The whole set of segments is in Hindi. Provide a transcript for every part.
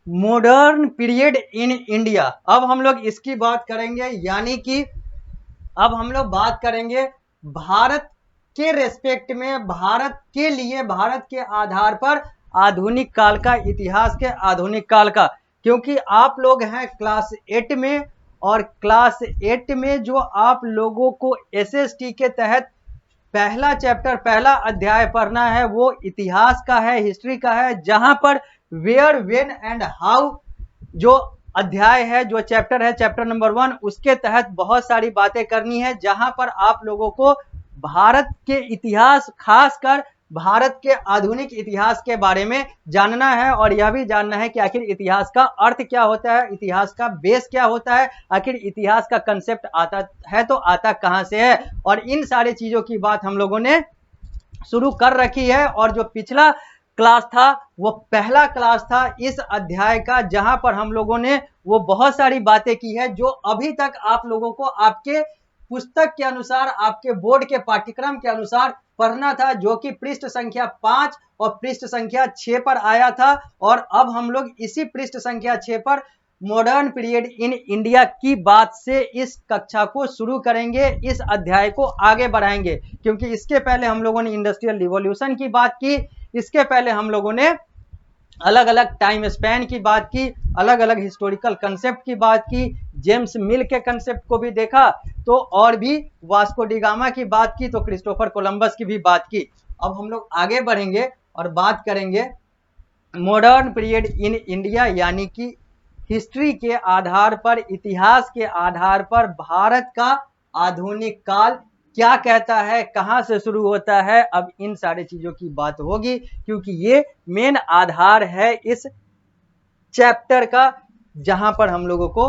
Modern period in India. अब हम लोग इसकी बात करेंगे, यानी कि अब हम लोग बात करेंगे भारत के रेस्पेक्ट में, भारत के लिए, भारत के आधार पर आधुनिक काल का, इतिहास के आधुनिक काल का। क्योंकि आप लोग हैं क्लास 8 में, और क्लास 8 में जो आप लोगों को एसएसटी के तहत पहला चैप्टर, पहला अध्याय पढ़ना है वो इतिहास का है, हिस्ट्री का है, जहां पर वेयर, व्हेन एंड हाउ जो अध्याय है, जो चैप्टर है, चैप्टर नंबर 1, उसके तहत बहुत सारी बातें करनी है, जहां पर आप लोगों को भारत के इतिहास, खासकर भारत के आधुनिक इतिहास के बारे में जानना है, और यह भी जानना है कि आखिर इतिहास का अर्थ क्या होता है, इतिहास का बेस क्या होता है, आखिर इतिहास का कंसेप्ट आता है तो आता कहां से है। और इन सारी चीजों की बात हम लोगों ने शुरू कर रखी है। और जो पिछला क्लास था वो पहला क्लास था इस अध्याय का, जहां पर हम लोगों ने वो बहुत सारी बातें की है जो अभी तक आप लोगों को आपके पुस्तक के अनुसार, आपके बोर्ड के पाठ्यक्रम के अनुसार पढ़ना था, जो कि पृष्ठ संख्या 5 और पृष्ठ संख्या 6 पर आया था। और अब हम लोग इसी पृष्ठ संख्या 6 पर मॉडर्न पीरियड इन इंडिया की बात से इस कक्षा को शुरू करेंगे, इस अध्याय को आगे बढ़ाएंगे। क्योंकि इसके पहले हम लोगों ने इंडस्ट्रियल रिवॉल्यूशन की बात की, इसके पहले हम लोगों ने अलग अलग टाइम स्पैन की बात की, अलग अलग हिस्टोरिकल कंसेप्ट की बात की, जेम्स मिल के कंसेप्ट को भी देखा, तो और भी वास्को डी गामा की बात की, तो क्रिस्टोफर कोलंबस की भी बात की। अब हम लोग आगे बढ़ेंगे और बात करेंगे मॉडर्न पीरियड इन इंडिया, यानी कि हिस्ट्री के आधार पर, इतिहास के आधार पर भारत का आधुनिक काल क्या कहता है, कहां से शुरू होता है। अब इन सारी चीजों की बात होगी, क्योंकि ये मेन आधार है इस चैप्टर का, जहां पर हम लोगों को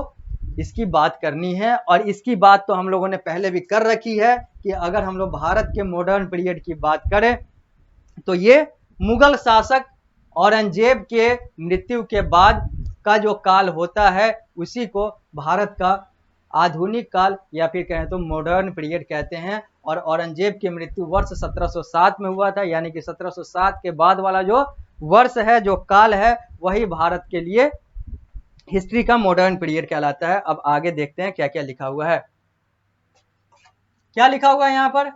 इसकी बात करनी है। और इसकी बात तो हम लोगों ने पहले भी कर रखी है कि अगर हम लोग भारत के मॉडर्न पीरियड की बात करें तो ये मुगल शासक औरंगजेब के मृत्यु के बाद का जो काल होता है, उसी को भारत का आधुनिक काल या फिर कहें तो मॉडर्न पीरियड कहते हैं। और औरंगजेब की मृत्यु वर्ष 1707 में हुआ था, यानी कि 1707 के बाद वाला जो वर्ष है, जो काल है, वही भारत के लिए हिस्ट्री का मॉडर्न पीरियड कहलाता है। अब आगे देखते हैं क्या क्या लिखा हुआ है। क्या लिखा हुआ है यहाँ पर?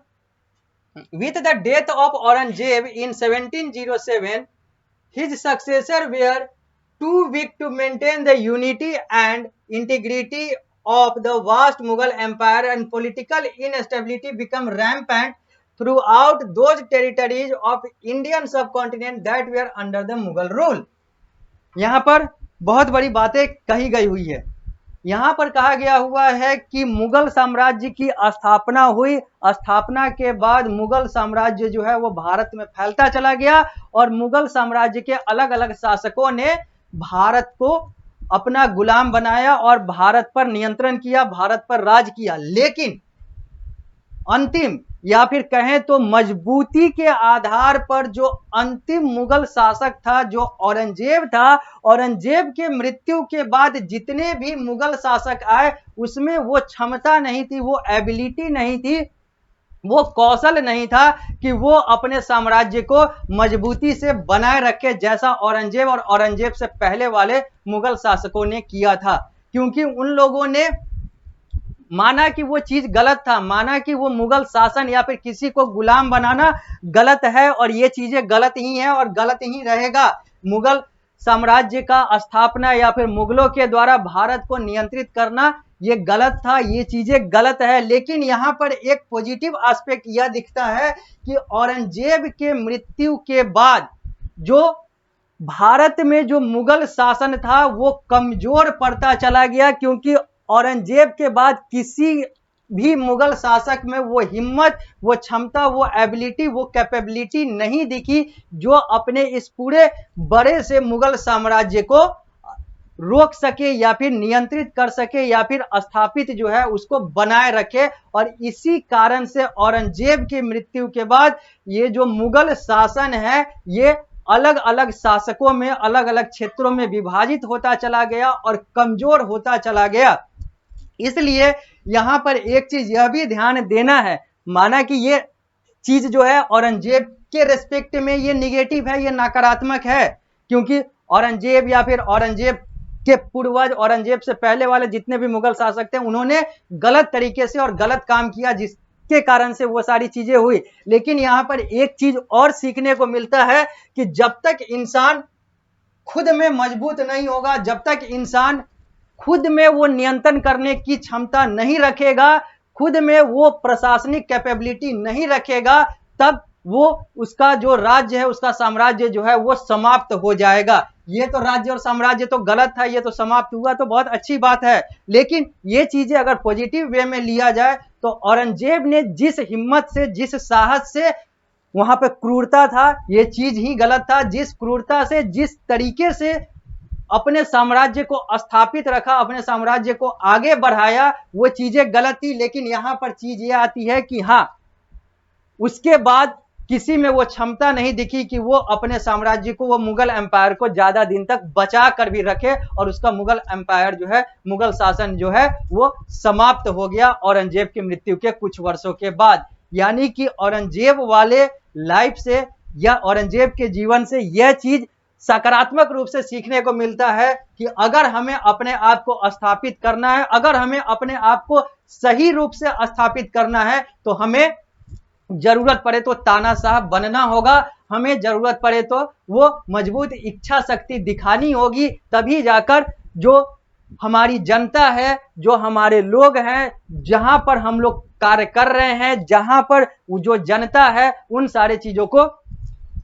With the death of Aurangzeb in 1707, his successors were too weak to maintain the unity and integrity of the vast Mughal empire, and political instability became rampant throughout those territories of Indian subcontinent that were under the Mughal rule. यहाँ पर बहुत बड़ी बातें कही गई हुई है। यहाँ पर कहा गया हुआ है कि मुगल साम्राज्य की स्थापना हुई, स्थापना के बाद मुगल साम्राज्य जो है वो भारत में फैलता चला गया, और मुगल साम्राज्य के अलग अलग शासकों ने भारत को अपना गुलाम बनाया और भारत पर नियंत्रण किया, भारत पर राज किया। लेकिन अंतिम या फिर कहें तो मजबूती के आधार पर जो अंतिम मुगल शासक था, जो औरंगजेब था, औरंगजेब के मृत्यु के बाद जितने भी मुगल शासक आए, उसमें वो क्षमता नहीं थी, वो एबिलिटी नहीं थी, वो कौशल नहीं था कि वो अपने साम्राज्य को मजबूती से बनाए रखे, जैसा औरंगजेब और औरंगजेब से पहले वाले मुगल शासकों ने किया था। क्योंकि उन लोगों ने माना कि वो चीज गलत था, माना कि वो मुगल शासन या फिर किसी को गुलाम बनाना गलत है, और ये चीजें गलत ही हैं और गलत ही रहेगा। मुगल साम्राज्य का स्थापना या फिर मुगलों के द्वारा भारत को नियंत्रित करना ये गलत था, ये चीजें गलत है। लेकिन यहाँ पर एक पॉजिटिव एस्पेक्ट यह दिखता है कि औरंगजेब के मृत्यु के बाद जो भारत में जो मुगल शासन था वो कमजोर पड़ता चला गया, क्योंकि औरंगजेब के बाद किसी भी मुगल शासक में वो हिम्मत, वो क्षमता, वो एबिलिटी, वो कैपेबिलिटी नहीं दिखी जो अपने इस पूरे बड़े से मुगल साम्राज्य को रोक सके या फिर नियंत्रित कर सके या फिर स्थापित जो है उसको बनाए रखे। और इसी कारण से औरंगजेब की मृत्यु के बाद ये जो मुगल शासन है ये अलग अलग शासकों में, अलग अलग क्षेत्रों में विभाजित होता चला गया और कमजोर होता चला गया। इसलिए यहां पर एक चीज यह भी ध्यान देना है, माना कि ये चीज जो है औरंगजेब के रेस्पेक्ट में ये निगेटिव है, ये नकारात्मक है, क्योंकि औरंगजेब या फिर औरंगजेब के पूर्वज, औरंगजेब से पहले वाले जितने भी मुगल शासक थे, उन्होंने गलत तरीके से और गलत काम किया, जिसके कारण से वो सारी चीजें हुई। लेकिन यहाँ पर एक चीज और सीखने को मिलता है कि जब तक इंसान खुद में मजबूत नहीं होगा, जब तक इंसान खुद में वो नियंत्रण करने की क्षमता नहीं रखेगा, खुद में वो प्रशासनिक कैपेबिलिटी नहीं रखेगा, तब वो उसका जो राज्य है, उसका साम्राज्य जो है वो समाप्त हो जाएगा। ये तो राज्य और साम्राज्य तो गलत था, ये तो समाप्त हुआ तो बहुत अच्छी बात है, लेकिन ये चीजें अगर पॉजिटिव वे में लिया जाए तो औरंगजेब ने जिस हिम्मत से, जिस साहस से, वहां पे क्रूरता था, ये चीज ही गलत था। जिस क्रूरता से, जिस तरीके से अपने साम्राज्य को स्थापित रखा, अपने साम्राज्य को आगे बढ़ाया, वो चीजें गलत थी। लेकिन यहां पर चीज ये आती है कि हाँ, उसके बाद किसी में वो क्षमता नहीं दिखी कि वो अपने साम्राज्य को, वो मुगल एम्पायर को ज्यादा दिन तक बचा कर भी रखे, और उसका मुगल एम्पायर जो है, मुगल शासन जो है वो समाप्त हो गया औरंगजेब की मृत्यु के कुछ वर्षों के बाद। यानी कि औरंगजेब वाले लाइफ से या औरंगजेब के जीवन से यह चीज सकारात्मक रूप से सीखने को मिलता है कि अगर हमें अपने आप को स्थापित करना है, अगर हमें अपने आप को सही रूप से स्थापित करना है, तो हमें जरूरत पड़े तो तानाशाह बनना होगा, हमें जरूरत पड़े तो वो मजबूत इच्छा शक्ति दिखानी होगी, तभी जाकर जो हमारी जनता है, जो हमारे लोग हैं, जहां पर हम लोग कार्य कर रहे हैं, जहां पर जो जनता है, उन सारे चीजों को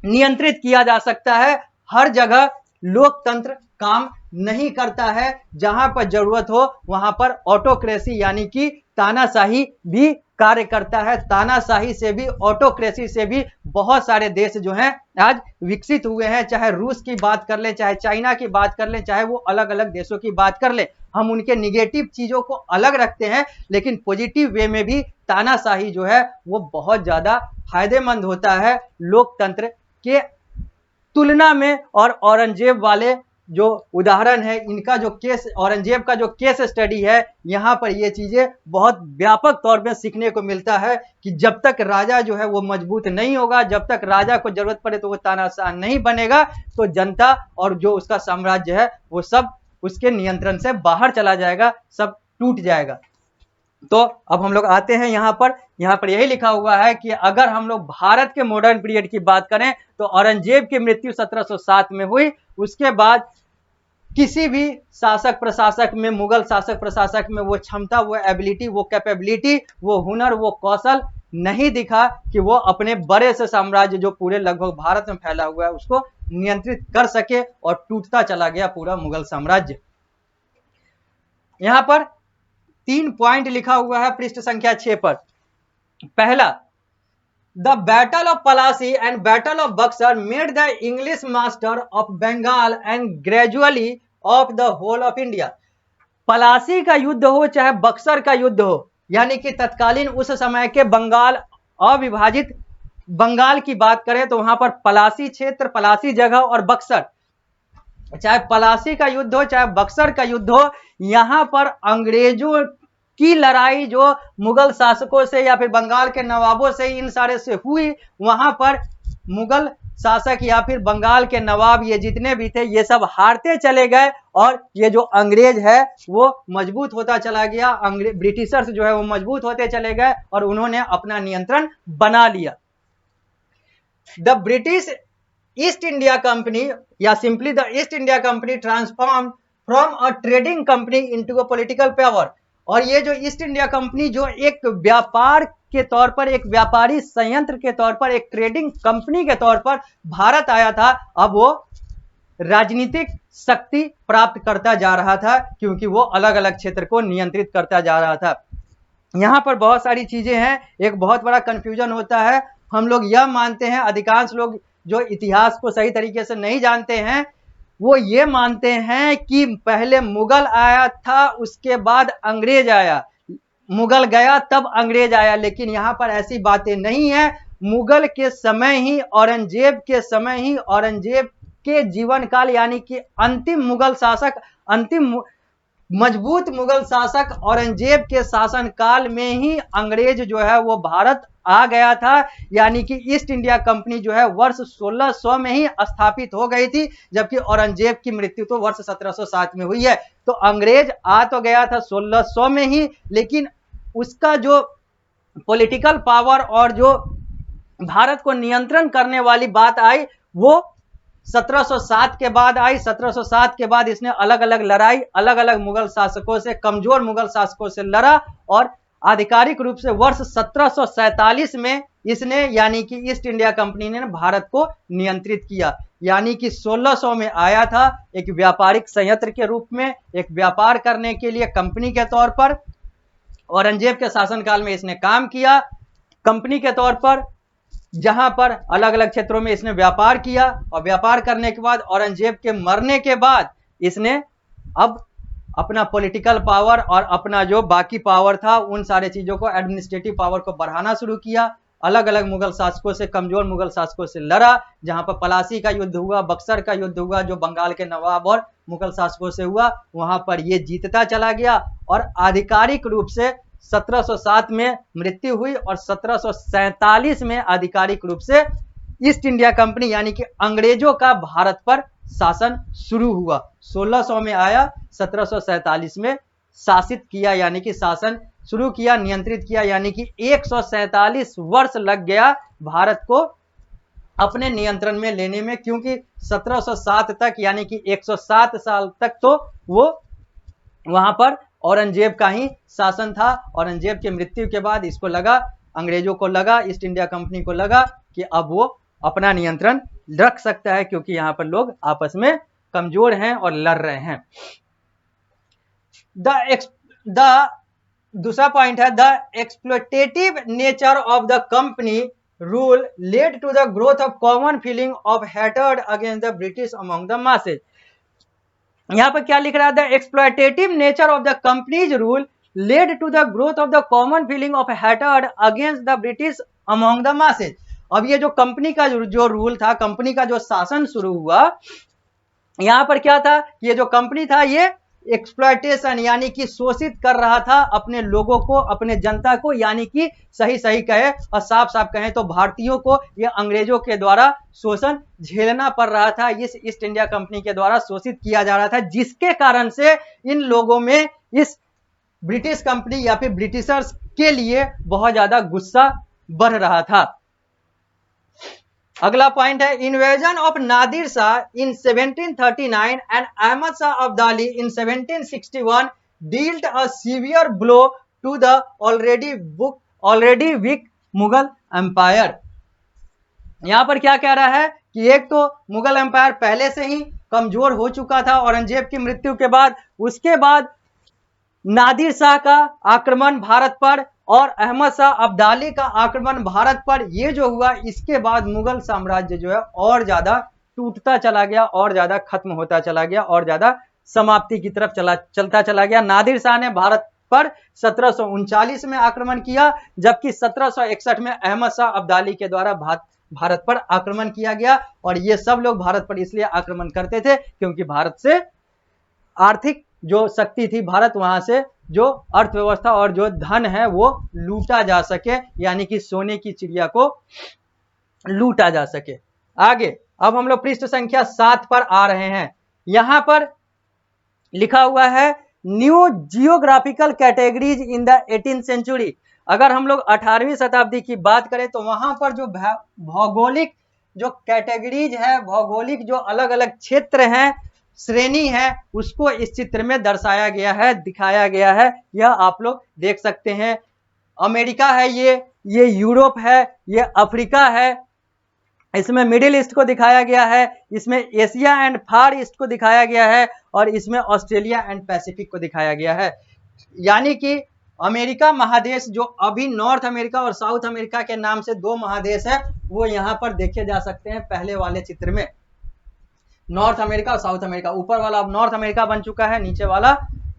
नियंत्रित किया जा सकता है। हर जगह लोकतंत्र काम नहीं करता है, जहां पर जरूरत हो वहां पर ऑटोक्रेसी यानी कि तानाशाही भी कार्य करता है। तानाशाही से भी, ऑटोक्रेसी से भी बहुत सारे देश जो हैं आज विकसित हुए हैं। चाहे रूस की बात कर लें, चाहे चाइना की बात कर लें, चाहे वो अलग अलग देशों की बात कर लें, हम उनके निगेटिव चीजों को अलग रखते हैं, लेकिन पॉजिटिव वे में भी तानाशाही जो है वो बहुत ज्यादा फायदेमंद होता है लोकतंत्र के तुलना में। और औरंगजेब वाले जो उदाहरण है, इनका जो केस, औरंगजेब का जो केस स्टडी है, यहां पर ये चीजें बहुत व्यापक तौर पे सीखने को मिलता है कि जब तक राजा जो है वो मजबूत नहीं होगा, जब तक राजा को जरूरत पड़े तो वो तानाशाह नहीं बनेगा, तो जनता और जो उसका साम्राज्य है वो सब उसके नियंत्रण से बाहर चला जाएगा, सब टूट जाएगा। तो अब हम लोग आते हैं यहाँ पर यही लिखा हुआ है कि अगर हम लोग भारत के मॉडर्न पीरियड की बात करें तो औरंगजेब की मृत्यु 1707 में हुई। उसके बाद किसी भी शासक प्रशासक में, मुगल शासक प्रशासक में वो क्षमता, वो एबिलिटी, वो कैपेबिलिटी, वो हुनर, वो कौशल नहीं दिखा कि वो अपने बड़े से साम्राज्य जो पूरे लगभग भारत में फैला हुआ है उसको नियंत्रित कर सके, और टूटता चला गया पूरा मुगल साम्राज्य। यहां पर 3 पॉइंट लिखा हुआ है पृष्ठ संख्या 6 पर। पहला, the battle of Plassey and battle of Buxar made the English master of Bengal and gradually of the whole of India. Plassey का युद्ध हो चाहे बक्सर का युद्ध हो, यानी कि तत्कालीन उस समय के बंगाल, अविभाजित बंगाल की बात करें तो वहां पर पलासी क्षेत्र, पलासी जगह और बक्सर, चाहे पलासी का युद्ध हो चाहे बक्सर का युद्ध हो, यहां पर अंग्रेजों की लड़ाई जो मुगल शासकों से या फिर बंगाल के नवाबों से, इन सारे से हुई, वहां पर मुगल शासक या फिर बंगाल के नवाब, ये जितने भी थे, ये सब हारते चले गए, और ये जो अंग्रेज है वो मजबूत होता चला गया। ब्रिटिशर्स जो है वो मजबूत होते चले गए और उन्होंने अपना नियंत्रण बना लिया। The British East India Company या simply the East India Company transform from a trading company into a political power. और ये जो ईस्ट इंडिया कंपनी जो एक व्यापार के तौर पर, एक व्यापारी संयंत्र के तौर पर, एक ट्रेडिंग कंपनी के तौर पर भारत आया था, अब वो राजनीतिक शक्ति प्राप्त करता जा रहा था, क्योंकि वो अलग अलग क्षेत्र को नियंत्रित करता जा रहा था। यहां पर बहुत सारी चीजें हैं, एक बहुत बड़ा कंफ्यूजन होता है। हम लोग यह मानते हैं, अधिकांश लोग जो इतिहास को सही तरीके से नहीं जानते हैं, वो ये मानते हैं कि पहले मुगल आया था, उसके बाद अंग्रेज आया, मुगल गया तब अंग्रेज आया, लेकिन यहां पर ऐसी बातें नहीं है। मुगल के समय ही, औरंगजेब के समय ही, औरंगजेब के जीवन काल यानी कि अंतिम मुगल शासक, अंतिम मजबूत मुगल शासक औरंगजेब के शासन काल में ही अंग्रेज जो है वो भारत आ गया था, यानी कि ईस्ट इंडिया कंपनी जो है वर्ष 1600 में ही स्थापित हो गई थी, जबकि औरंगजेब की मृत्यु तो वर्ष 1707 में हुई है। तो अंग्रेज आ तो गया था 1600 में ही, लेकिन उसका जो पॉलिटिकल पावर और जो भारत को नियंत्रण करने वाली बात आई वो 1707 के बाद आई। 1707 के बाद इसने अलग अलग लड़ाई अलग अलग मुगल शासकों से, कमजोर मुगल शासकों से लड़ा और आधिकारिक रूप से वर्ष 1747 में इसने यानी कि ईस्ट इंडिया कंपनी ने भारत को नियंत्रित किया। यानी कि 1600 में आया था एक व्यापारिक संयंत्र के रूप में, एक व्यापार करने के लिए कंपनी के तौर पर। औरंगजेब के शासनकाल में इसने काम किया कंपनी के तौर पर, जहां पर अलग अलग क्षेत्रों में इसने व्यापार किया, और व्यापार करने के बाद औरंगजेब के मरने के बाद इसने अब अपना पॉलिटिकल पावर और अपना जो बाकी पावर था उन सारे चीजों को, एडमिनिस्ट्रेटिव पावर को बढ़ाना शुरू किया। अलग अलग मुगल शासकों से, कमजोर मुगल शासकों से लड़ा, जहां पर पलासी का युद्ध हुआ, बक्सर का युद्ध हुआ, जो बंगाल के नवाब और मुगल शासकों से हुआ, वहां पर ये जीतता चला गया और आधिकारिक रूप से 1707 में मृत्यु हुई और 1747 में आधिकारिक रूप से ईस्ट इंडिया कंपनी यानी कि अंग्रेजों का भारत पर शासन शुरू हुआ। 1600 में आया, 1747 में शासित किया यानी कि शासन शुरू किया, नियंत्रित किया, यानी कि 147 वर्ष लग गया भारत को अपने नियंत्रण में लेने में, क्योंकि 1707 तक यानी कि 107 साल तक तो वो वहां पर औरंगजेब का ही शासन था। औरंगजेब की मृत्यु के बाद इसको लगा, अंग्रेजों को लगा, ईस्ट इंडिया कंपनी को लगा कि अब वो अपना नियंत्रण रख सकता है, क्योंकि यहां पर लोग आपस में कमजोर हैं और लड़ रहे हैं। दूसरा पॉइंट है the exploitative nature of the company rule led to the growth of common feeling of hatred against the British among the masses. यहां पर क्या लिख रहा है? The exploitative nature of the company's rule led to the growth of the common feeling of hatred against the British among the masses. अब ये जो कंपनी का जो रूल था, कंपनी का जो शासन शुरू हुआ, यहां पर क्या था? ये जो कंपनी था ये एक्सप्लॉइटेशन यानी कि शोषित कर रहा था अपने लोगों को, अपने जनता को, यानी कि सही सही कहे और साफ साफ कहें तो भारतीयों को ये अंग्रेजों के द्वारा शोषण झेलना पड़ रहा था, इस ईस्ट इंडिया कंपनी के द्वारा शोषित किया जा रहा था, जिसके कारण से इन लोगों में इस ब्रिटिश कंपनी या फिर ब्रिटिशर्स के लिए बहुत ज्यादा गुस्सा बढ़ रहा था। अगला पॉइंट है invasion of Nadir Shah in 1739 and Ahmad Shah Abdali in 1761 dealt a severe blow to the already weak Mughal empire. यहां पर क्या कह रहा है कि एक तो मुगल एम्पायर पहले से ही कमजोर हो चुका था औरंगजेब की मृत्यु के बाद, उसके बाद नादिर शाह का आक्रमण भारत पर और अहमद शाह अब्दाली का आक्रमण भारत पर, ये जो हुआ इसके बाद मुगल साम्राज्य जो है और ज्यादा टूटता चला गया, और ज्यादा खत्म होता चला गया, और ज्यादा समाप्ति की तरफ चलता चला गया। नादिर शाह ने भारत पर 1739 में आक्रमण किया, जबकि 1761 में अहमद शाह अब्दाली के द्वारा भारत पर आक्रमण किया गया। और ये सब लोग भारत पर इसलिए आक्रमण करते थे क्योंकि भारत से आर्थिक जो शक्ति थी, भारत वहां से जो अर्थव्यवस्था और जो धन है वो लूटा जा सके, यानी कि सोने की चिड़िया को लूटा जा सके। आगे अब हम लोग पृष्ठ संख्या 7 पर आ रहे हैं। यहां पर लिखा हुआ है new geographical categories in the 18th century. अगर हम लोग 18वीं शताब्दी की बात करें तो वहां पर जो भौगोलिक जो कैटेगरीज है, भौगोलिक जो अलग अलग क्षेत्र हैं, श्रेणी है, उसको इस चित्र में दर्शाया गया है, दिखाया गया है। यह आप लोग देख सकते हैं। अमेरिका है, ये यूरोप है, ये अफ्रीका है, इसमें मिडिल ईस्ट को दिखाया गया है, इसमें एशिया एंड फार ईस्ट को दिखाया गया है, और इसमें ऑस्ट्रेलिया एंड पैसिफिक को दिखाया गया है। यानी कि अमेरिका महादेश, जो अभी नॉर्थ अमेरिका और साउथ अमेरिका के नाम से दो महादेश है, वो यहां पर देखे जा सकते हैं पहले वाले चित्र में। नॉर्थ अमेरिका और साउथ अमेरिका, ऊपर वाला अब नॉर्थ अमेरिका बन चुका है, नीचे वाला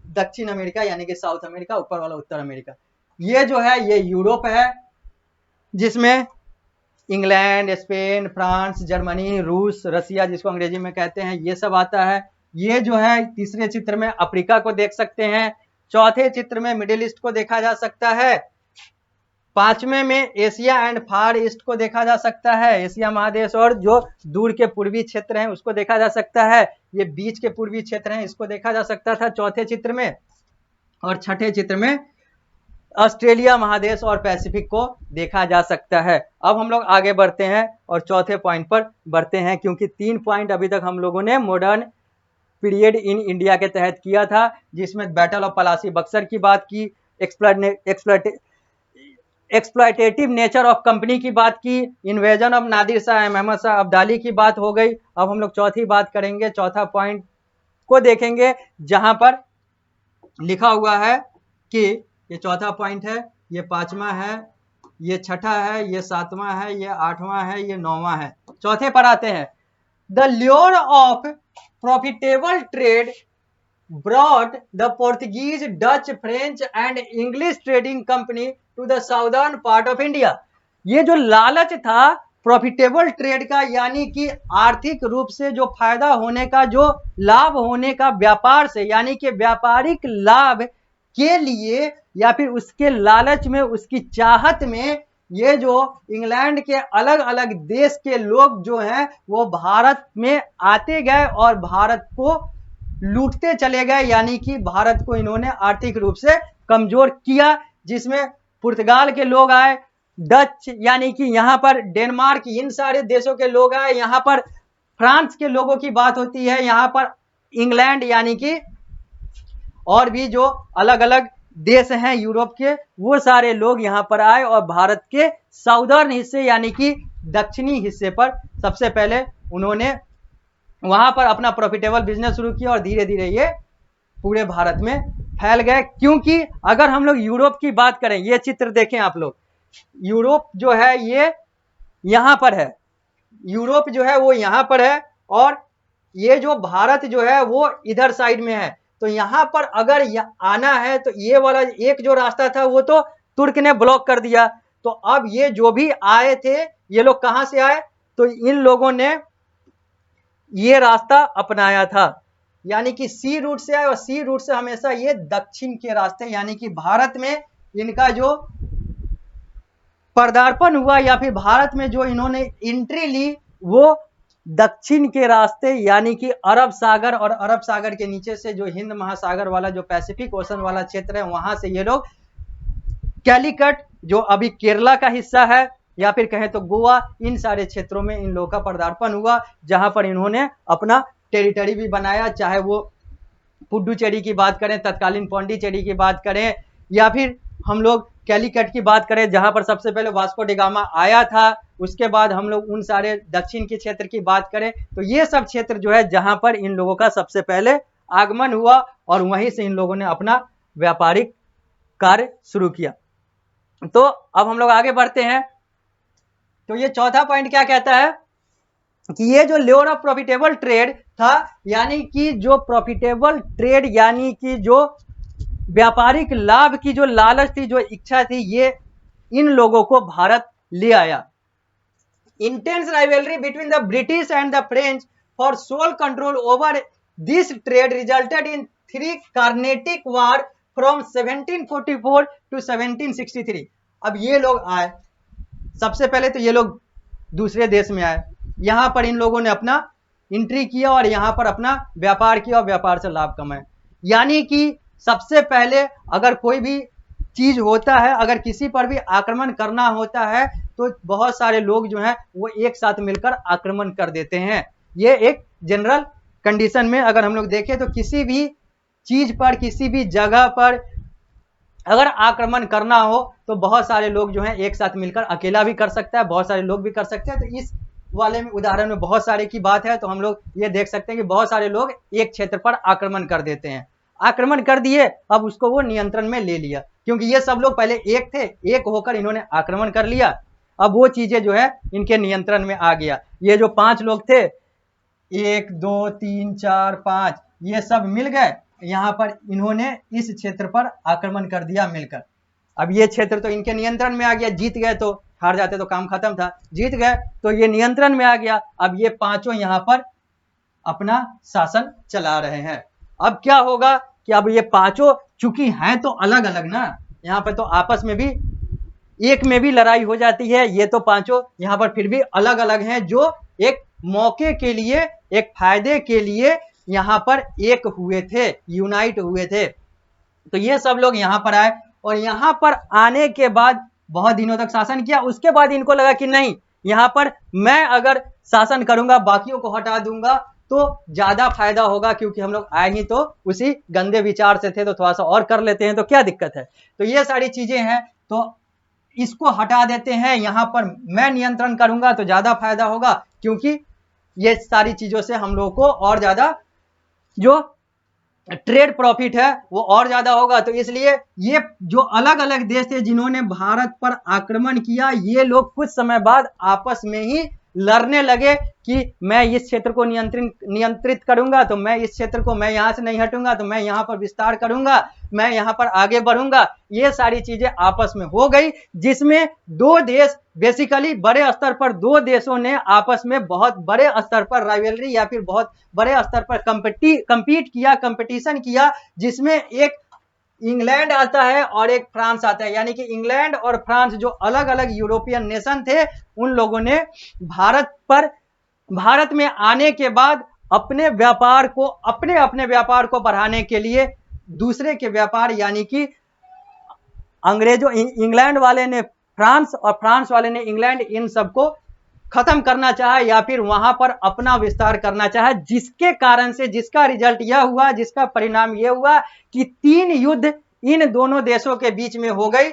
दक्षिण अमेरिका यानी कि साउथ अमेरिका, ऊपर वाला उत्तर अमेरिका। ये जो है ये यूरोप है, जिसमें इंग्लैंड, स्पेन, फ्रांस, जर्मनी, रूस, रसिया जिसको अंग्रेजी में कहते हैं, ये सब आता है। ये जो है तीसरे चित्र में अफ्रीका को देख सकते हैं, चौथे चित्र में मिडिल ईस्ट को देखा जा सकता है, पांचवें में एशिया एंड फार ईस्ट को देखा जा सकता है, एशिया महादेश और जो दूर के पूर्वी क्षेत्र हैं उसको देखा जा सकता है, ये बीच के पूर्वी क्षेत्र हैं इसको देखा जा सकता था चौथे चित्र में, और छठे चित्र में ऑस्ट्रेलिया महादेश और पैसिफिक को देखा जा सकता है। अब हम लोग आगे बढ़ते हैं और चौथे पॉइंट पर बढ़ते हैं, क्योंकि 3 पॉइंट अभी तक हम लोगों ने मॉडर्न पीरियड इन इंडिया के तहत किया था, जिसमें बैटल ऑफ पलासी बक्सर की बात की, एक्सप्लॉयटेटिव नेचर ऑफ कंपनी की बात की, इन्वेजन ऑफ नादिर शाह अहमद शाह अब्दाली की बात हो गई। अब हम लोग चौथी बात करेंगे, चौथा पॉइंट को देखेंगे जहां पर लिखा हुआ है कि ये चौथा पॉइंट है, ये पांचवा है, ये छठा है, ये सातवां है, ये आठवां है, ये नौवां है। चौथे पर आते हैं, the lure of profitable trade brought the Portuguese, Dutch, French and English trading company to the southern part of India। ये जो लालच था प्रॉफिटेबल ट्रेड का, यानी कि आर्थिक रूप से जो फायदा होने का, जो लाभ होने का व्यापार से, यानी कि व्यापारिक लाभ के लिए या फिर उसके लालच में, उसकी चाहत में, ये जो इंग्लैंड के अलग अलग देश के लोग जो हैं वो भारत में आते गए और भारत को लूटते चले गए, यानी कि भारत को इन्होंने आर्थिक रूप से कमजोर किया, जिसमें पुर्तगाल के लोग आए, डच यानी कि यहां पर डेनमार्क, इन सारे देशों के लोग आए, यहां पर फ्रांस के लोगों की बात होती है, यहां पर इंग्लैंड यानी कि और भी जो अलग अलग देश हैं यूरोप के, वो सारे लोग यहां पर आए और भारत के साउदर्न हिस्से यानी कि दक्षिणी हिस्से पर सबसे पहले उन्होंने वहां पर अपना प्रॉफिटेबल बिजनेस शुरू किया और धीरे धीरे ये पूरे भारत में फैल गए। क्योंकि अगर हम लोग यूरोप की बात करें, ये चित्र देखें आप लोग, यूरोप जो है ये यहां पर है, यूरोप जो है वो यहां पर है और ये जो भारत जो है वो इधर साइड में है। तो यहां पर अगर आना है तो ये वाला एक जो रास्ता था वो तो तुर्क ने ब्लॉक कर दिया। तो अब ये जो भी आए थे, ये लोग कहां से आए, तो इन लोगों ने ये रास्ता अपनाया था, यानी कि सी रूट से आए, और सी रूट से हमेशा ये दक्षिण के रास्ते, यानी कि भारत में इनका जो पदार्पण हुआ या फिर भारत में जो इन्होंने एंट्री ली वो दक्षिण के रास्ते, यानी कि अरब सागर, और अरब सागर के नीचे से जो हिंद महासागर वाला जो पैसिफिक ओशन वाला क्षेत्र है, वहां से ये लोग कैलिकट जो अभी केरला का हिस्सा है या फिर कहें तो गोवा, इन सारे क्षेत्रों में इन लोगों का पदार्पण हुआ, जहां पर इन्होंने अपना टेरिटरी भी बनाया, चाहे वो पुडुचेरी की बात करें, तत्कालीन पौंडीचेरी की बात करें, या फिर हम लोग कैलिकट की बात करें जहां पर सबसे पहले वास्को डी गामा आया था। उसके बाद हम लोग उन सारे दक्षिण के क्षेत्र की बात करें तो ये सब क्षेत्र जो है जहां पर इन लोगों का सबसे पहले आगमन हुआ और वहीं से इन लोगों ने अपना व्यापारिक कार्य शुरू किया। तो अब हम लोग आगे बढ़ते हैं। तो ये चौथा पॉइंट क्या कहता है कि ये जो ल्योर ऑफ प्रॉफिटेबल ट्रेड था, यानी कि जो प्रॉफिटेबल ट्रेड यानी कि जो व्यापारिक लाभ की जो लालच थी, जो इच्छा थी, ये इन लोगों को भारत ले आया। Intense rivalry between the British and the French for sole control over this trade resulted in 3 Carnatic war from 1744 to 1763। अब ये लोग आए, सबसे पहले तो ये लोग दूसरे देश में आए, यहां पर इन लोगों ने अपना एंट्री किया और यहां पर अपना व्यापार किया और व्यापार से लाभ कमाए। यानी कि सबसे पहले अगर कोई भी चीज होता है, अगर किसी पर भी आक्रमण करना होता है तो बहुत सारे लोग जो हैं वो एक साथ मिलकर आक्रमण कर देते हैं। ये एक जनरल कंडीशन में अगर हम लोग देखें तो किसी भी चीज पर, किसी भी जगह पर अगर आक्रमण करना हो तो बहुत सारे लोग जो हैं एक साथ मिलकर, अकेला भी कर सकता है, बहुत सारे लोग भी कर सकते हैं। तो इस वाले में उदाहरण में बहुत सारे की बात है, तो हम लोग ये देख सकते हैं कि बहुत सारे लोग एक क्षेत्र पर आक्रमण कर देते हैं। आक्रमण कर दिए, अब उसको वो नियंत्रण में ले लिया, क्योंकि ये सब लोग पहले एक थे, एक होकर इन्होंने आक्रमण कर लिया, अब वो चीजें जो है इनके नियंत्रण में आ गया। ये जो 5 लोग थे, 1 2 3 4 5, ये सब मिल गए, यहां पर इन्होंने इस क्षेत्र पर आक्रमण कर दिया मिलकर। अब ये क्षेत्र तो इनके नियंत्रण में आ गया, जीत गए, तो हार जाते तो काम खत्म था, जीत गए तो ये नियंत्रण में आ गया। अब ये पांचों यहां पर अपना शासन चला रहे हैं। अब क्या होगा कि अब ये पांचों चूंकि हैं तो अलग अलग ना, यहाँ पर तो आपस में भी एक में भी लड़ाई हो जाती है, ये तो पांचों यहाँ पर फिर भी अलग अलग हैं, जो एक मौके के लिए, एक फायदे के लिए यहाँ पर एक हुए थे, यूनाइट हुए थे। तो ये सब लोग यहाँ पर आए और यहाँ पर आने के बाद बहुत दिनों तक शासन किया। उसके बाद इनको लगा कि नहीं, यहाँ पर मैं अगर शासन करूंगा, बाकियों को हटा दूंगा तो ज्यादा फायदा होगा, क्योंकि हम लोग आए ही तो उसी गंदे विचार से थे, तो थोड़ा सा और कर लेते हैं तो क्या दिक्कत है। तो ये सारी चीजें हैं, तो इसको हटा देते हैं, यहाँ पर मैं नियंत्रण करूंगा तो ज्यादा फायदा होगा, क्योंकि ये सारी चीजों से हम लोगों को और ज्यादा जो ट्रेड प्रॉफिट है वो और ज्यादा होगा। तो इसलिए ये जो अलग अलग देश थे जिन्होंने भारत पर आक्रमण किया, ये लोग कुछ समय बाद आपस में ही लड़ने लगे कि मैं इस क्षेत्र को नियंत्रित करूंगा, तो मैं इस क्षेत्र को, मैं यहां से नहीं हटूंगा तो मैं यहां पर विस्तार करूंगा, मैं यहां पर आगे बढ़ूंगा। ये सारी चीजें आपस में हो गई, जिसमें दो देश, बेसिकली बड़े स्तर पर दो देशों ने आपस में बहुत बड़े स्तर पर राइवलरी या फिर बहुत बड़े स्तर पर कंपीट किया, कंपटीशन किया, जिसमें एक इंग्लैंड आता है और एक फ्रांस आता है। यानी कि इंग्लैंड और फ्रांस जो अलग अलग यूरोपियन नेशन थे, उन लोगों ने भारत में आने के बाद अपने व्यापार को, अपने व्यापार को बढ़ाने के लिए दूसरे के व्यापार, यानी कि अंग्रेजों, इंग्लैंड वाले ने फ्रांस और फ्रांस वाले ने इंग्लैंड, इन सबको खत्म करना चाहा या फिर वहां पर अपना विस्तार करना चाहा, जिसके कारण से, जिसका रिजल्ट यह हुआ, जिसका परिणाम यह हुआ कि 3 युद्ध इन दोनों देशों के बीच में हो गई।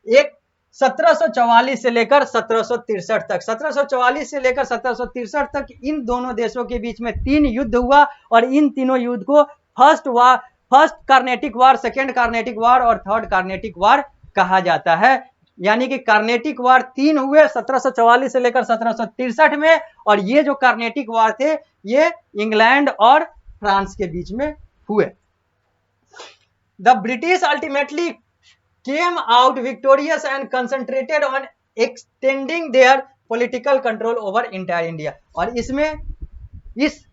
एक 1744 से लेकर 1763 तक, 1744 से लेकर 1763 तक इन दोनों देशों के बीच में 3 युद्ध हुआ, और इन तीनों युद्ध को फर्स्ट कार्नेटिक वार, सेकेंड कार्नेटिक वार और थर्ड कार्नेटिक वार कहा जाता है। यानी कि कार्नेटिक वार 3 हुए 1744 से लेकर 1763 में, और ये जो कार्नेटिक वार थे ये इंग्लैंड और फ्रांस के बीच में हुए। The British ultimately came out victorious and concentrated on extending their political control over entire India. और इसमें, इस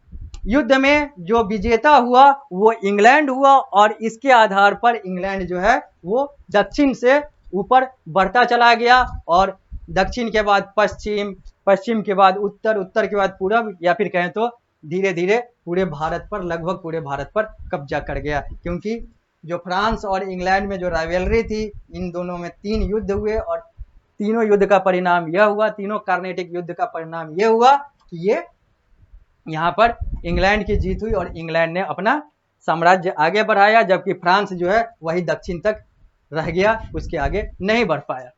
युद्ध में जो विजेता हुआ वो इंग्लैंड हुआ, और इसके आधार पर इंग्लैंड जो है वो दक्षिण से ऊपर बढ़ता चला गया, और दक्षिण के बाद पश्चिम, पश्चिम के बाद उत्तर, उत्तर के बाद पूरब, या फिर कहें तो धीरे धीरे पूरे भारत पर, लगभग पूरे भारत पर कब्जा कर गया। क्योंकि जो फ्रांस और इंग्लैंड में जो राइवलरी थी, इन दोनों में 3 युद्ध हुए, और तीनों युद्ध का परिणाम यह हुआ, तीनों कार्नेटिक युद्ध का परिणाम यह हुआ कि ये यहाँ पर इंग्लैंड की जीत हुई और इंग्लैंड ने अपना साम्राज्य आगे बढ़ाया, जबकि फ्रांस जो है वही दक्षिण तक रह गया, उसके आगे नहीं बढ़ पाया।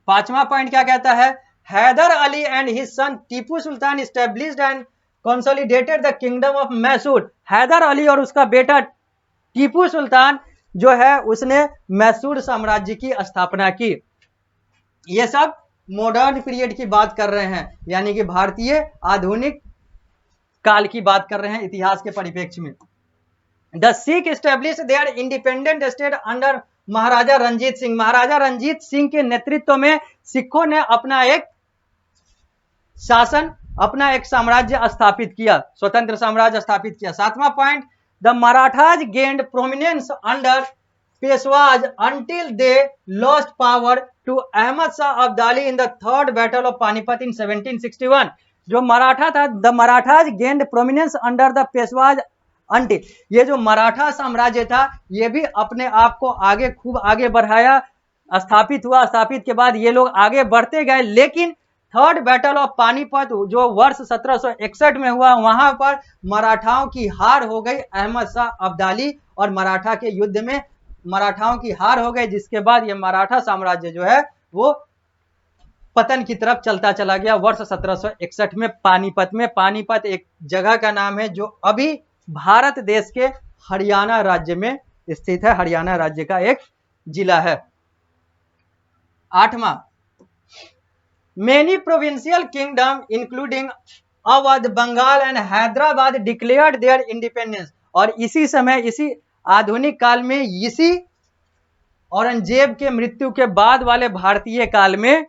5वां पॉइंट क्या कहता है? Hyder Ali and his son Tipu Sultan established and consolidated the kingdom of Mysore. Hyder Ali और उसका बेटा टीपू सुल्तान जो है उसने मैसूर साम्राज्य की स्थापना की। ये सब मॉडर्न पीरियड की बात कर रहे हैं, यानी कि भारतीय आधुनिक काल की बात कर रहे हैं इतिहास के परिप्रेक्ष्य में। The Sikh established their independent state under Maharaja Ranjit Singh. Maharaja Ranjit Singh के नेतृत्व में सिखों ने अपना एक शासन, अपना एक साम्राज्य स्थापित किया, स्वतंत्र साम्राज्य स्थापित किया। 7वां point, the Marathas gained prominence under Peshwas until they lost power to Ahmad Shah Abdali in the third battle of Panipat in 1761। जो मराठा था, the Marathas gained prominence under the पेशवाज until, ये जो मराठा साम्राज्य था ये भी अपने आप को आगे, खूब आगे बढ़ाया, स्थापित हुआ। स्थापित के बाद ये लोग आगे बढ़ते गए, लेकिन थर्ड बैटल ऑफ पानीपत जो वर्ष 1761 में हुआ, वहां पर मराठाओं की हार हो गई, अहमद शाह अब्दाली और मराठा के युद्ध में मराठाओं की हार हो गई, जिसके बाद ये मराठा साम्राज्य जो है वो पतन की तरफ चलता चला गया वर्ष 1761 में पानीपत में। पानीपत एक जगह का नाम है जो अभी भारत देश के हरियाणा राज्य में स्थित है, हरियाणा राज्य का एक जिला है। 8वां, many provincial kingdom including Awadh, Bengal and Hyderabad declared their independence. और इसी समय, इसी आधुनिक काल में, इसी औरंगजेब के मृत्यु के बाद वाले भारतीय काल में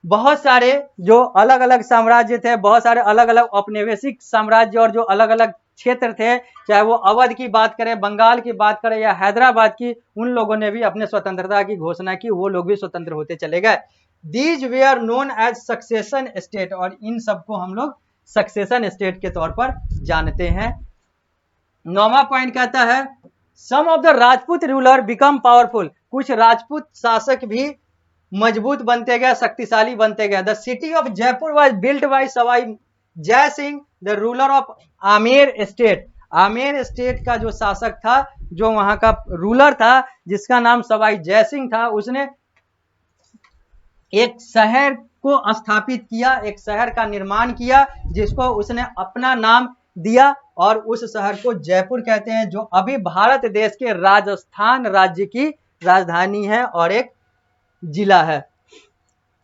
बहुत सारे जो अलग अलग साम्राज्य थे, बहुत सारे अलग अलग औपनिवेशिक साम्राज्य और जो अलग अलग क्षेत्र थे, चाहे वो अवध की बात करें, बंगाल की बात करें या हैदराबाद की, उन लोगों ने भी अपने स्वतंत्रता की घोषणा की, वो लोग भी स्वतंत्र होते चले गए। These way are known as succession state, और इन सबको हम लोग सक्सेशन स्टेट के तौर पर जानते हैं। 9वां पॉइंट कहता है some of the Rajput ruler become powerful, कुछ राजपूत शासक भी मजबूत बनते गए, शक्तिशाली बनते गए। The city of Jaipur was built by Sawai Jai Singh the ruler of Amer state, Amer state का जो शासक था, जो वहां का रूलर था, जिसका नाम सवाई जय सिंह था, उसने एक शहर को स्थापित किया, एक शहर का निर्माण किया, जिसको उसने अपना नाम दिया, और उस शहर को जयपुर कहते हैं, जो अभी भारत देश के राजस्थान राज्य की राजधानी है और एक जिला है।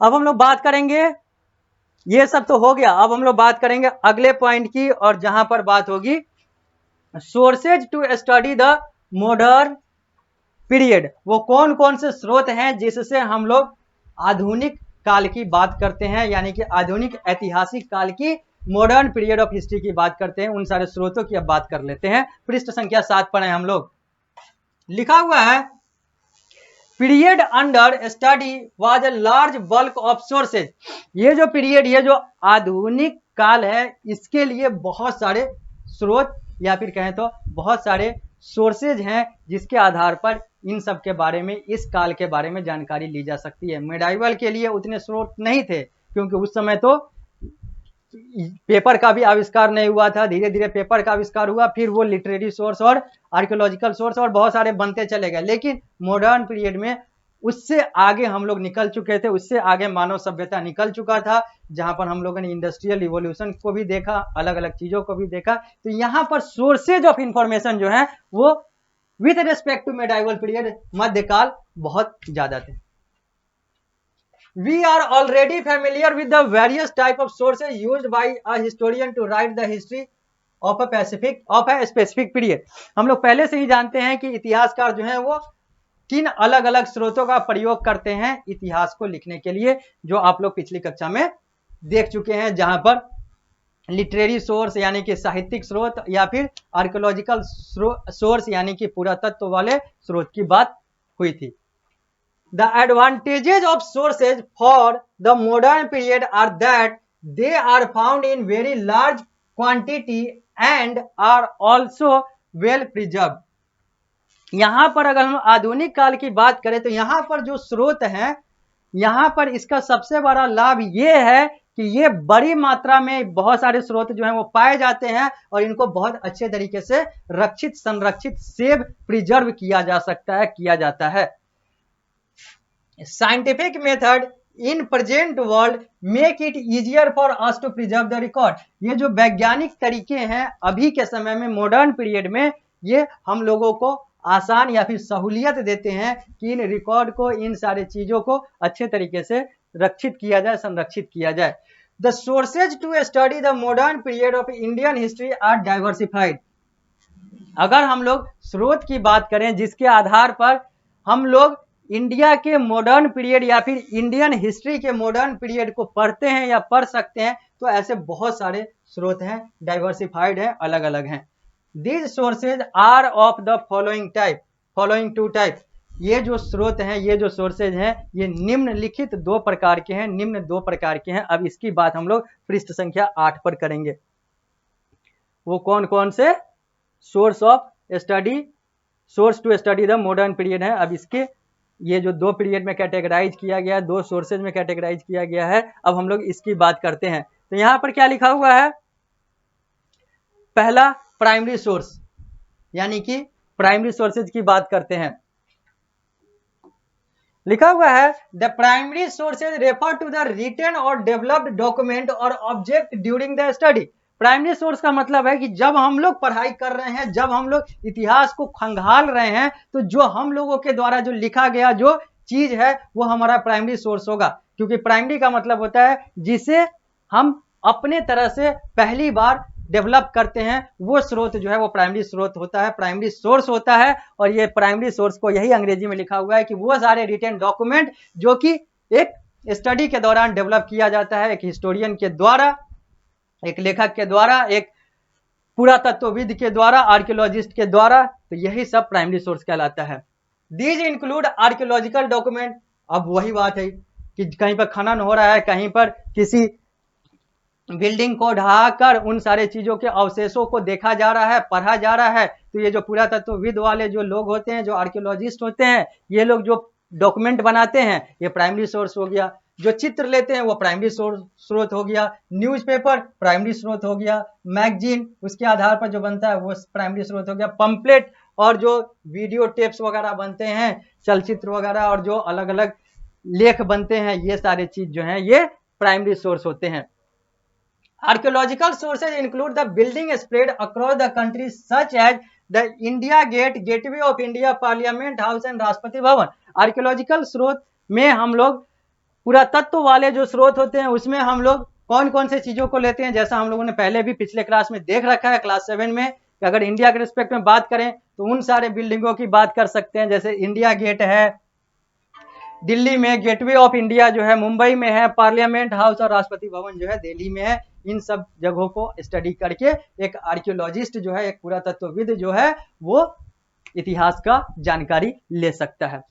अब हम लोग बात करेंगे, ये सब तो हो गया, अब हम लोग बात करेंगे अगले पॉइंट की, और जहां पर बात होगी sources to study the modern period. वो कौन कौन से स्रोत हैं जिससे हम लोग आधुनिक काल की बात करते हैं, यानी कि आधुनिक ऐतिहासिक काल की, मॉडर्न पीरियड ऑफ हिस्ट्री की बात करते हैं, उन सारे स्रोतों की अब बात कर लेते हैं। पृष्ठ संख्या 7 पर है हम लोग। लिखा हुआ है period under study was a large bulk of sources. ये जो पीरियड, ये जो आधुनिक काल है, इसके लिए बहुत सारे स्रोत या फिर कहें तो बहुत सारे सोर्सेज हैं, जिसके आधार पर इन सब के बारे में, इस काल के बारे में जानकारी ली जा सकती है। मेडाइवल के लिए उतने स्रोत नहीं थे, क्योंकि उस समय तो पेपर का भी आविष्कार नहीं हुआ था। धीरे धीरे पेपर का आविष्कार हुआ, फिर वो लिटरेरी सोर्स और आर्कियोलॉजिकल सोर्स और बहुत सारे बनते चले गए। लेकिन मॉडर्न पीरियड में उससे आगे हम लोग निकल चुके थे, उससे आगे मानव सभ्यता निकल चुका था, जहां पर हम लोगों ने इंडस्ट्रियल रिवॉल्यूशन को भी देखा, अलग अलग चीजों को भी देखा। तो यहाँ पर सोर्सेज ऑफ इंफॉर्मेशन जो है वो with respect to medieval period, मध्यकाल, बहुत ज्यादा थे। We are already familiar with the various type of sources used by a historian to write the history of a specific period. हम लोग पहले से ही जानते हैं कि इतिहासकार जो है वो किन अलग अलग स्रोतों का प्रयोग करते हैं इतिहास को लिखने के लिए, जो आप लोग पिछली कक्षा में देख चुके हैं, जहां पर लिटरेरी सोर्स यानी कि साहित्यिक स्रोत या फिर आर्कियोलॉजिकल सोर्स यानी कि पुरातत्व वाले स्रोत की बात हुई थी। The advantages of sources for the modern period are that they are found in very large quantity and are also well preserved. यहाँ पर अगर हम आधुनिक काल की बात करें तो यहाँ पर जो स्रोत हैं, यहाँ पर इसका सबसे बड़ा लाभ ये है कि ये बड़ी मात्रा में बहुत सारे स्रोत जो हैं वो पाए जाते हैं, और इनको बहुत अच्छे तरीके से रक्षित, संरक्षित, सेव, प्रिजर्व किया जा सकता है, किया जाता है। Scientific method in present world make it easier for us to preserve the record. ये जो वैज्ञानिक तरीके हैं अभी के समय में, मॉडर्न पीरियड में, ये हम लोगों को आसान या फिर सहूलियत देते हैं कि इन रिकॉर्ड को, इन सारे चीजों को अच्छे तरीके से रक्षित किया जाए, संरक्षित किया जाए। The sources to study the modern period of Indian history are diversified. अगर हम लोग स्रोत की बात करें जिसके आधार पर हम लोग इंडिया के मॉडर्न पीरियड या फिर इंडियन हिस्ट्री के मॉडर्न पीरियड को पढ़ते हैं या पढ़ सकते हैं, तो ऐसे बहुत सारे स्रोत हैं, डाइवर्सिफाइड है, अलग अलग हैं। These sources are of the following two type. ये जो स्रोत हैं, ये जो सोर्सेज हैं, ये निम्नलिखित 2 प्रकार के हैं, निम्न 2 प्रकार के हैं। अब इसकी बात हम लोग पृष्ठ संख्या 8 पर करेंगे। वो कौन कौन से source to study the modern period है। अब इसके ये जो 2 पीरियड में कैटेगराइज किया गया है, 2 सोर्सेज में कैटेगराइज किया गया है, अब हम लोग इसकी बात करते हैं। तो यहां पर क्या लिखा हुआ है, पहला प्राइमरी सोर्स, यानी कि प्राइमरी सोर्सेज की बात करते हैं। लिखा हुआ है the primary sources refer to the written और डेवलप्ड डॉक्यूमेंट और object during the study. Primary source का मतलब है कि जब हम लोग पढ़ाई कर रहे हैं, जब हम लोग इतिहास को खंगाल रहे हैं, तो जो हम लोगों के द्वारा जो लिखा गया जो चीज है वो हमारा प्राइमरी सोर्स होगा। क्योंकि प्राइमरी का मतलब होता है जिसे हम अपने तरह से पहली बार डेवलप करते हैं, वो स्रोत जो है वो प्राइमरी स्रोत होता है, प्राइमरी सोर्स होता है। और ये प्राइमरी सोर्स को यही अंग्रेजी में लिखा हुआ है कि वो सारे रिटन डॉक्यूमेंट जो कि एक स्टडी के दौरान डेवलप किया जाता है, एक हिस्टोरियन के द्वारा, एक लेखक के द्वारा, एक पुरातत्वविद के द्वारा, आर्कियोलॉजिस्ट के द्वारा। तो यही सब प्राइमरी सोर्स कहलाता है। These include archaeological document. अब वही बात है कि कहीं पर खनन हो रहा है, कहीं पर किसी बिल्डिंग को ढहाकर उन सारे चीजों के अवशेषों को देखा जा रहा है, पढ़ा जा रहा है, तो ये जो पुरातत्वविद वाले जो लोग होते हैं, जो आर्कियोलॉजिस्ट होते हैं, ये लोग जो डॉक्यूमेंट बनाते हैं, ये प्राइमरी सोर्स हो गया। जो चित्र लेते हैं वो प्राइमरी स्रोत हो गया। न्यूज़पेपर प्राइमरी स्रोत हो गया। मैगजीन उसके आधार पर जो बनता है वो प्राइमरी स्रोत हो गया। पंपलेट और जो वीडियो टेप्स वगैरह बनते हैं, चलचित्र वगैरह, और जो अलग अलग लेख बनते हैं, ये सारे चीज जो हैं ये प्राइमरी सोर्स होते हैं। Archaeological sources include the building spread across the country such as the India Gate, Gateway of India, Parliament House and Rashtrapati Bhavan. Archaeological स्रोत में हम लोग पुरातत्व वाले जो स्रोत होते हैं उसमें हम लोग कौन कौन से चीजों को लेते हैं, जैसा हम लोगों ने पहले भी पिछले क्लास में देख रखा है, क्लास 7 में, कि अगर इंडिया के रिस्पेक्ट में बात करें तो उन सारे बिल्डिंगों की बात कर सकते हैं। जैसे इंडिया गेट है दिल्ली में, गेटवे ऑफ इंडिया जो है मुंबई में है, पार्लियामेंट हाउस और राष्ट्रपति भवन जो है दिल्ली में है। इन सब जगहों को स्टडी करके एक आर्कियोलॉजिस्ट जो है, एक पुरातत्वविद जो है, वो इतिहास का जानकारी ले सकता है।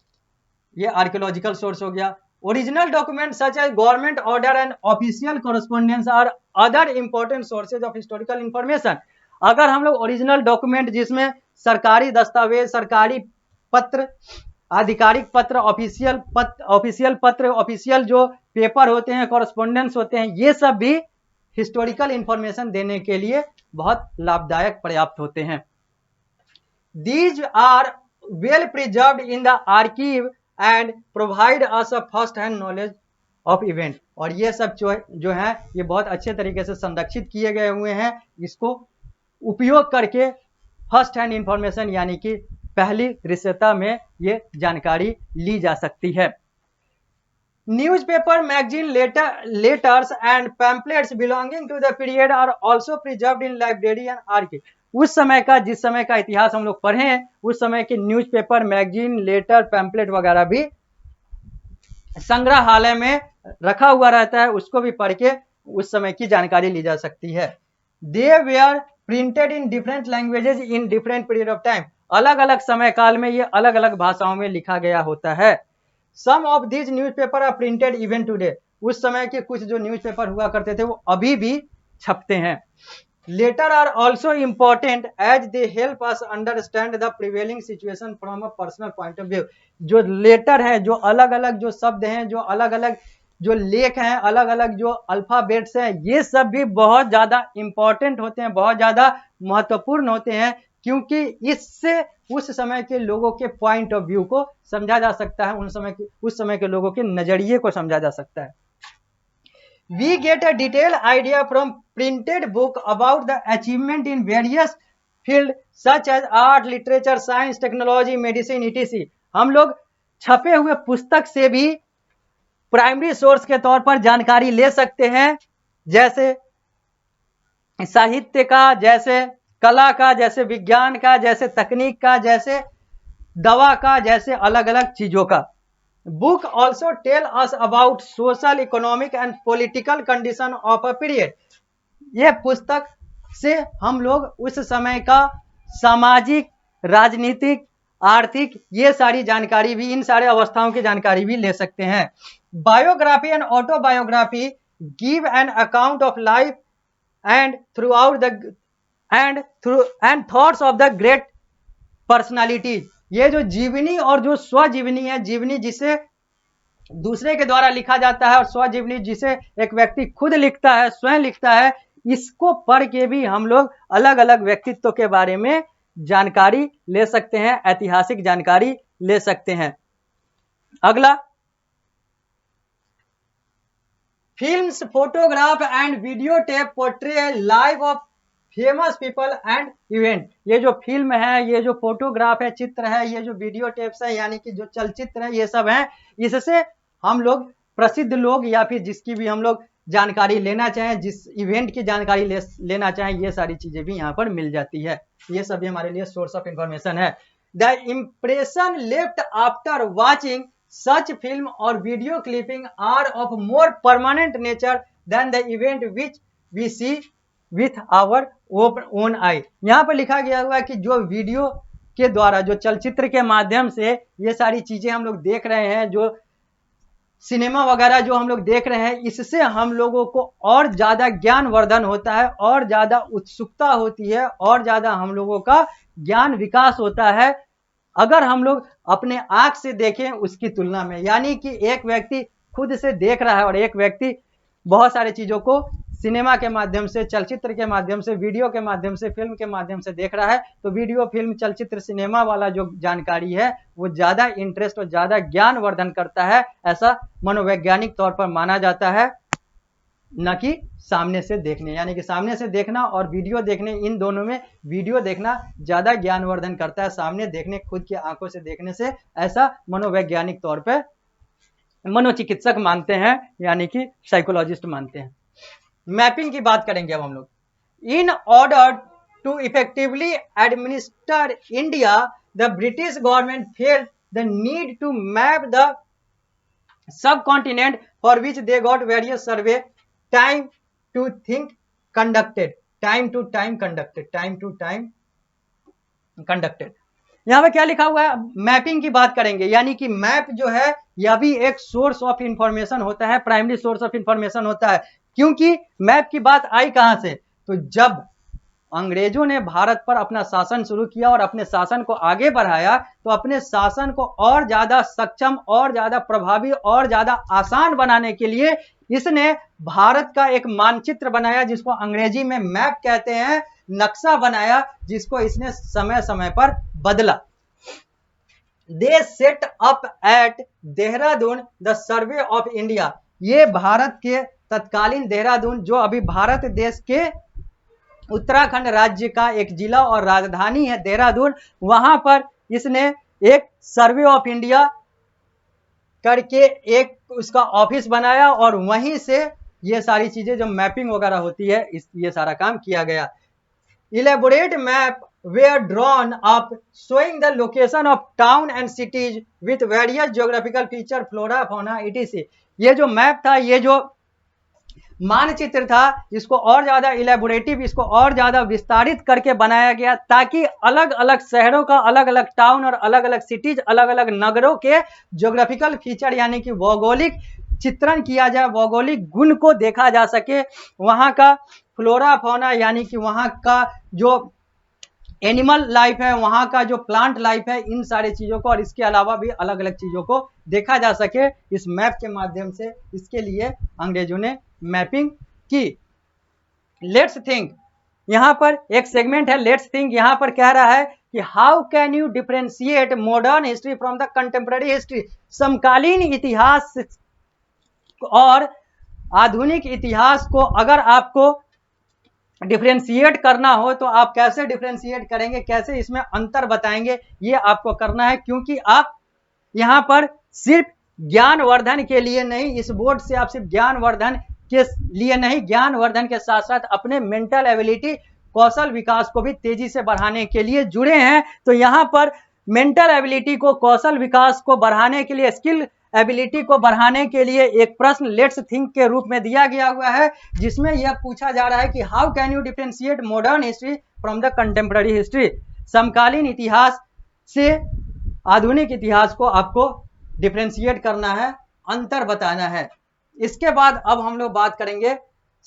ये आर्कियोलॉजिकल सोर्स हो गया। Original document such as government order and official correspondence are other important sources of historical information. अगर हम लोग ओरिजिनल डॉक्यूमेंट जिसमें सरकारी दस्तावेज, सरकारी पत्र, आधिकारिक पत्र, ऑफिशियल पत्र, ऑफिशियल जो पेपर होते हैं, कॉरेस्पॉन्डेंस होते हैं, ये सब भी हिस्टोरिकल इंफॉर्मेशन देने के लिए बहुत लाभदायक पर्याप्त होते हैं। These are well preserved in the archive and provide us a first hand knowledge of event. और ये सब जो है ये बहुत अच्छे तरीके से संरक्षित किए गए हुए हैं। इसको उपयोग करके फर्स्ट हैंड इंफॉर्मेशन यानी कि पहली दृश्यता में ये जानकारी ली जा सकती है। Newspaper, magazine, letters and pamphlets belonging to the period are also preserved in library and archive. उस समय का, जिस समय का इतिहास हम लोग पढ़े हैं, उस समय के न्यूज़पेपर, मैगजीन, लेटर, पैम्पलेट वगैरह भी संग्रहालय में रखा हुआ रहता है, उसको भी पढ़ के उस समय की जानकारी ली जा सकती है। They were printed in different languages in different period of time. अलग अलग समय काल में ये अलग अलग भाषाओं में लिखा गया होता है। Some of this newspaper are printed even today. उस समय के कुछ जो न्यूज़पेपर हुआ करते थे वो अभी भी छपते हैं। Letter are also important as they help us understand the prevailing situation from a personal point of view. जो लेटर है, जो अलग अलग जो शब्द हैं, जो अलग अलग जो लेख हैं, अलग अलग जो अल्फाबेट्स हैं, ये सब भी बहुत ज्यादा इंपॉर्टेंट होते हैं, बहुत ज्यादा महत्वपूर्ण होते हैं, क्योंकि इससे उस समय के लोगों के पॉइंट ऑफ व्यू को समझा जा सकता है, उस समय के लोगों के नजरिए को समझा जा सकता है। We get a detailed idea from printed book about the achievement in various fields such as art, literature, science, technology, medicine, etc. हम लोग छपे हुए पुस्तक से भी प्राइमरी सोर्स के तौर पर जानकारी ले सकते हैं, जैसे साहित्य का, जैसे कला का, जैसे विज्ञान का, जैसे तकनीक का, जैसे दवा का, जैसे अलग अलग चीजों का। Book also tell us about social, economic and political condition of a period. यह पुस्तक से हम लोग उस समय का सामाजिक, राजनीतिक, आर्थिक, ये सारी जानकारी भी, इन सारे अवस्थाओं की जानकारी भी ले सकते हैं। Biography and autobiography give an account of life and through out the end thoughts of the great personalities. ये जो जीवनी और जो स्वजीवनी है, जीवनी जिसे दूसरे के द्वारा लिखा जाता है और स्वजीवनी जिसे एक व्यक्ति खुद लिखता है, स्वयं लिखता है, इसको पढ़ के भी हम लोग अलग अलग व्यक्तित्व के बारे में जानकारी ले सकते हैं, ऐतिहासिक जानकारी ले सकते हैं। अगला, films, photograph and video tape portray live of famous people and event. ये जो फिल्म है, ये जो फोटोग्राफ है, चित्र है, ये जो वीडियो टेप्स है, यानी कि जो चलचित्र है, ये सब है, इससे हम लोग प्रसिद्ध लोग या फिर जिसकी भी हम लोग जानकारी लेना चाहें, जिस इवेंट की जानकारी लेना चाहें, ये सारी चीजें भी यहाँ पर मिल जाती है। ये सब भी हमारे लिए सोर्स ऑफ इंफॉर्मेशन है। The impression left after watching such film और video clipping are of more permanent nature than the event which we see with our own eye. यहाँ पर लिखा गया हुआ है कि जो वीडियो के द्वारा, जो चलचित्र के माध्यम से ये सारी चीजें हम लोग देख रहे हैं, जो सिनेमा वगैरह जो हम लोग देख रहे हैं, इससे हम लोगों को और ज्यादा ज्ञानवर्धन होता है, और ज्यादा उत्सुकता होती है, और ज्यादा हम लोगों का ज्ञान विकास होता है अगर हम लोग अपने आंख से देखें उसकी तुलना में। यानी कि एक व्यक्ति खुद से देख रहा है और एक व्यक्ति बहुत सारी चीजों को सिनेमा के माध्यम से, चलचित्र के माध्यम से, वीडियो के माध्यम से, फिल्म के माध्यम से देख रहा है, तो वीडियो, फिल्म, चलचित्र, सिनेमा वाला जो जानकारी है वो ज्यादा इंटरेस्ट और ज्यादा ज्ञानवर्धन करता है, ऐसा मनोवैज्ञानिक तौर पर माना जाता है, न कि सामने से देखने। यानी कि सामने से देखना और वीडियो देखने, इन दोनों में वीडियो देखना ज्यादा ज्ञानवर्धन करता है सामने देखने, खुद की आंखों से देखने से, ऐसा मनोवैज्ञानिक तौर पर मनोचिकित्सक मानते हैं, यानी कि साइकोलॉजिस्ट मानते हैं। मैपिंग की बात करेंगे अब हम लोग। In order to effectively administer India, the British government felt the need to map the subcontinent for which they got various survey time to think conducted, time to time conducted, time to time conducted. यहां पे क्या लिखा हुआ है, मैपिंग की बात करेंगे। यानी कि मैप जो है यह भी एक सोर्स ऑफ इंफॉर्मेशन होता है, प्राइमरी सोर्स ऑफ इंफॉर्मेशन होता है। क्योंकि मैप की बात आई कहां से, तो जब अंग्रेजों ने भारत पर अपना शासन शुरू किया और अपने शासन को आगे बढ़ाया, तो अपने शासन को और ज्यादा सक्षम, और ज्यादा प्रभावी, और ज्यादा आसान बनाने के लिए इसने भारत का एक मानचित्र बनाया, जिसको अंग्रेजी में मैप कहते हैं, नक्शा बनाया, जिसको इसने समय समय पर बदला। They set up at Dehradun the survey of India. ये भारत के तत्कालीन देहरादून, जो अभी भारत देश के उत्तराखंड राज्य का एक जिला और राजधानी है देहरादून, वहां पर इसने एक सर्वे ऑफ इंडिया करके एक उसका ऑफिस बनाया, और वहीं से ये सारी चीजें जो मैपिंग वगैरह होती है, ये सारा काम किया गया। Elaborate map were drawn up showing the location of town and cities with various geographical feature, flora, fauna, etc. ये जो मैप था, ये जो मानचित्र था, इसको और ज्यादा इलेबोरेटिव, इसको और ज्यादा विस्तारित करके बनाया गया, ताकि अलग अलग शहरों का, अलग अलग टाउन और अलग अलग सिटीज, अलग अलग नगरों के ज्योग्राफिकल फीचर यानी कि भौगोलिक चित्रण किया जाए, भौगोलिक गुण को देखा जा सके, वहां का फ्लोरा फौना यानी कि वहां का जो एनिमल लाइफ है, वहां का जो प्लांट लाइफ है, इन सारी चीजों को और इसके अलावा भी अलग अलग चीजों को देखा जा सके इस मैप के माध्यम से। इसके लिए अंग्रेजों ने मैपिंग की। लेट्स थिंक, यहां पर एक सेगमेंट है लेट्स थिंक। यहां पर कह रहा है कि how can you differentiate modern history from the contemporary history. समकालीन इतिहास और आधुनिक इतिहास को अगर आपको डिफरेंशिएट करना हो तो आप कैसे डिफरेंशिएट करेंगे, कैसे इसमें अंतर बताएंगे, ये आपको करना है। क्योंकि आप यहां पर सिर्फ ज्ञानवर्धन के लिए नहीं, इस बोर्ड से आप सिर्फ ज्ञानवर्धन के लिए नहीं, ज्ञानवर्धन के साथ साथ अपने मेंटल एबिलिटी, कौशल विकास को भी तेजी से बढ़ाने के लिए जुड़े हैं। तो यहां पर मेंटल एबिलिटी को, कौशल विकास को बढ़ाने के लिए, स्किल एबिलिटी को बढ़ाने के लिए एक प्रश्न लेट्स थिंक के रूप में दिया गया हुआ है, जिसमें यह पूछा जा रहा है कि how can you differentiate modern history from the contemporary history. समकालीन इतिहास से आधुनिक इतिहास को आपको डिफरेंशिएट करना है, अंतर बताना है। इसके बाद अब हम लोग बात करेंगे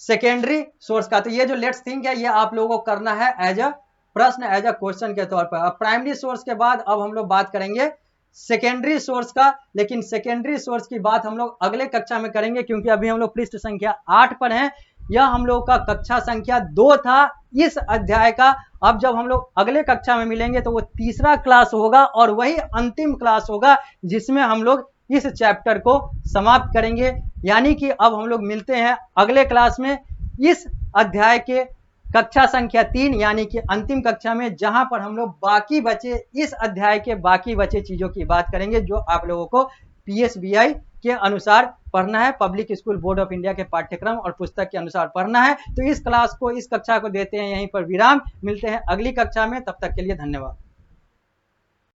सेकेंडरी सोर्स का। तो ये जो लेट्स थिंक है, ये आप लोगों को करना है एज अ प्रश्न, एज अ क्वेश्चन के तौर पर। अब प्राइमरी सोर्स के बाद अब हम लोग बात करेंगे सेकेंडरी सोर्स का। लेकिन सेकेंडरी सोर्स की बात हम लोग अगले कक्षा में करेंगे, क्योंकि अभी हम लोग पृष्ठ संख्या 8 पर हैं। यह हम लोग का कक्षा संख्या 2 था इस अध्याय का। अब जब हम लोग अगले कक्षा में मिलेंगे तो वो तीसरा क्लास होगा और वही अंतिम क्लास होगा, जिसमें हम लोग इस चैप्टर को समाप्त करेंगे। यानी कि अब हम लोग मिलते हैं अगले क्लास में इस अध्याय के कक्षा संख्या 3 यानी कि अंतिम कक्षा में, जहां पर हम लोग बाकी बचे, इस अध्याय के बाकी बचे चीजों की बात करेंगे, जो आप लोगों को PSBI के अनुसार पढ़ना है, public school board of India के पाठ्यक्रम और पुस्तक के अनुसार पढ़ना है। तो इस क्लास को, इस कक्षा को देते हैं यहीं पर विराम। मिलते हैं अगली कक्षा में, तब तक के लिए धन्यवाद।